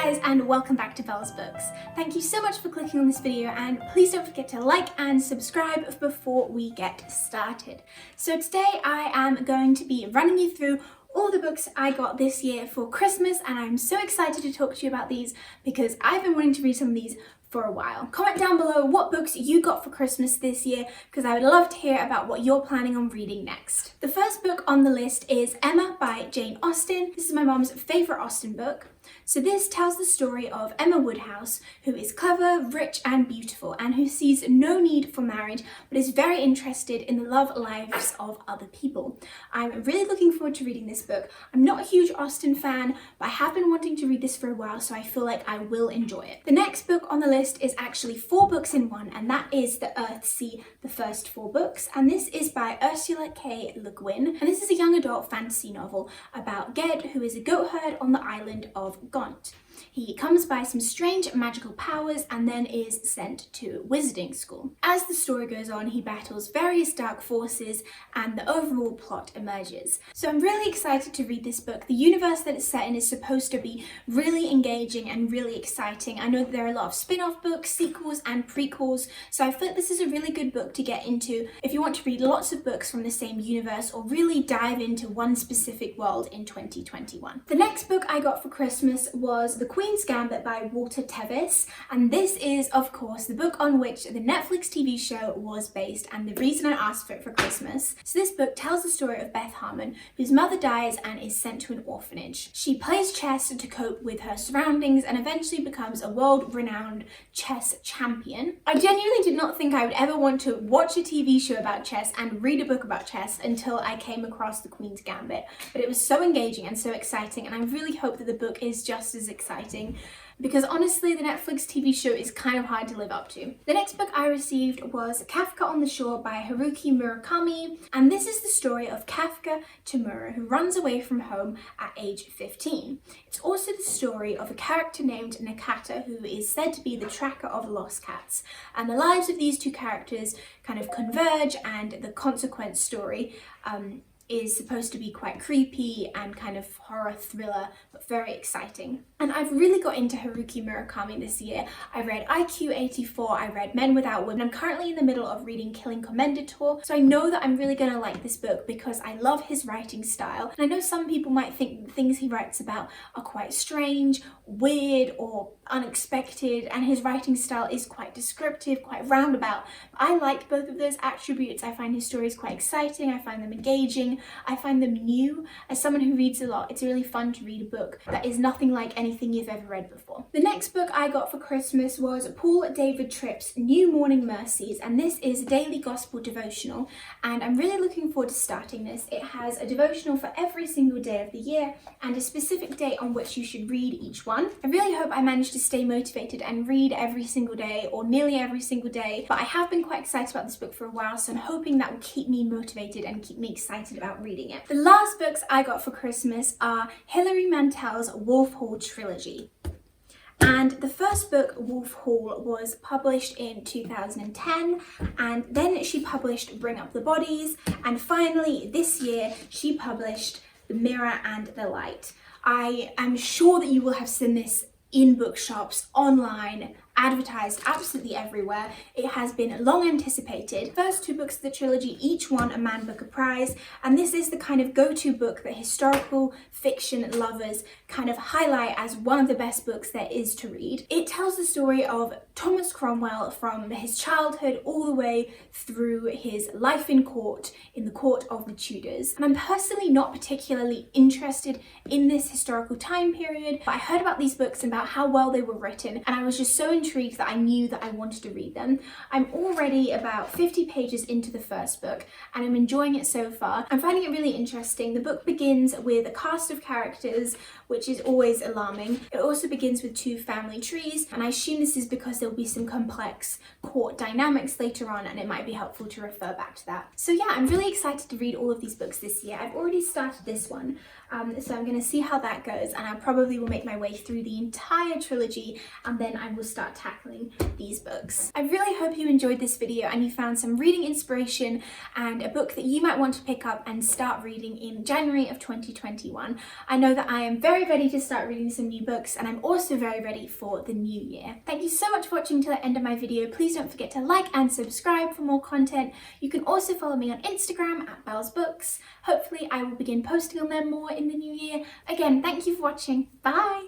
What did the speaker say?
guys, and welcome back to Belle's Books. Thank you so much for clicking on this video, and please don't forget to like and subscribe before we get started. So today I am going to be running you through all the books I got this year for Christmas, and I'm so excited to talk to you about these because I've been wanting to read some of these for a while. Comment down below what books you got for Christmas this year because I would love to hear about what you're planning on reading next. The first book on the list is Emma by Jane Austen. This is my mom's favourite Austen book. So this tells the story of Emma Woodhouse, who is clever, rich and beautiful, and who sees no need for marriage but is very interested in the love lives of other people. I'm really looking forward to reading this book. I'm not a huge Austen fan, but I have been wanting to read this for a while, so I feel like I will enjoy it. The next book on the list is actually 4 books in one, and that is The Earthsea, the first 4 books, and this is by Ursula K. Le Guin, and this is a young adult fantasy novel about Ged, who is a goat herd on the island of Gaunt. He comes by some strange magical powers and then is sent to wizarding school. As the story goes on, he battles various dark forces and the overall plot emerges. So I'm really excited to read this book. The universe that it's set in is supposed to be really engaging and really exciting. I know that there are a lot of spin-off books, sequels and prequels, so I feel like this is a really good book to get into if you want to read lots of books from the same universe or really dive into one specific world in 2021. The next book I got for Christmas was The Queens Gambit by Walter Tevis, and this is of course the book on which the Netflix TV show was based and the reason I asked for it for Christmas. So this book tells the story of Beth Harmon, whose mother dies and is sent to an orphanage. She plays chess to cope with her surroundings and eventually becomes a world-renowned chess champion. I genuinely did not think I would ever want to watch a TV show about chess and read a book about chess until I came across The Queen's Gambit, but it was so engaging and so exciting, and I really hope that the book is just as exciting, because honestly the Netflix TV show is kind of hard to live up to. The next book I received was Kafka on the Shore by Haruki Murakami, and this is the story of Kafka Tamura, who runs away from home at age 15. It's also the story of a character named Nakata, who is said to be the tracker of lost cats, and the lives of these two characters kind of converge, and the consequence story is supposed to be quite creepy and kind of horror thriller, but very exciting. And I've really got into Haruki Murakami this year. I read IQ 84, I read Men Without Women. I'm currently in the middle of reading Killing Commendator, so I know that I'm really gonna like this book because I love his writing style. And I know some people might think the things he writes about are quite strange, weird, or unexpected, and his writing style is quite descriptive, quite roundabout. But I like both of those attributes. I find his stories quite exciting, I find them engaging, I find them new. As someone who reads a lot, it's really fun to read a book that is nothing like anything you've ever read before. The next book I got for Christmas was Paul David Tripp's New Morning Mercies, and this is a daily gospel devotional, and I'm really looking forward to starting this. It has a devotional for every single day of the year and a specific date on which you should read each one. I really hope I manage to stay motivated and read every single day or nearly every single day, but I have been quite excited about this book for a while, so I'm hoping that will keep me motivated and keep me excited about reading it. The last books I got for Christmas are Hilary Mantel's Wolf Hall Trilogy. And the first book, Wolf Hall, was published in 2010, and then she published Bring Up the Bodies, and finally this year she published The Mirror and the Light. I am sure that you will have seen this in bookshops, online, advertised absolutely everywhere. It has been long anticipated. First 2 books of the trilogy each won a Man Booker Prize, and this is the kind of go-to book that historical fiction lovers kind of highlight as one of the best books there is to read. It tells the story of Thomas Cromwell from his childhood all the way through his life in court, in the court of the Tudors. And I'm personally not particularly interested in this historical time period, but I heard about these books and about how well they were written, and I was just so intrigued that I knew that I wanted to read them. I'm already about 50 pages into the first book and I'm enjoying it so far. I'm finding it really interesting. The book begins with a cast of characters, which is always alarming. It also begins with 2 family trees, and I assume this is because there will be some complex court dynamics later on, and it might be helpful to refer back to that. So yeah, I'm really excited to read all of these books this year. I've already started this one, so I'm going to see how that goes, and I probably will make my way through the entire trilogy, and then I will start tackling these books. I really hope you enjoyed this video and you found some reading inspiration and a book that you might want to pick up and start reading in January of 2021. I know that I am very ready to start reading some new books, and I'm also very ready for the new year. Thank you so much for watching till the end of my video. Please don't forget to like and subscribe for more content. You can also follow me on Instagram at Belle's Books. Hopefully I will begin posting on there more in the new year. Again, thank you for watching. Bye!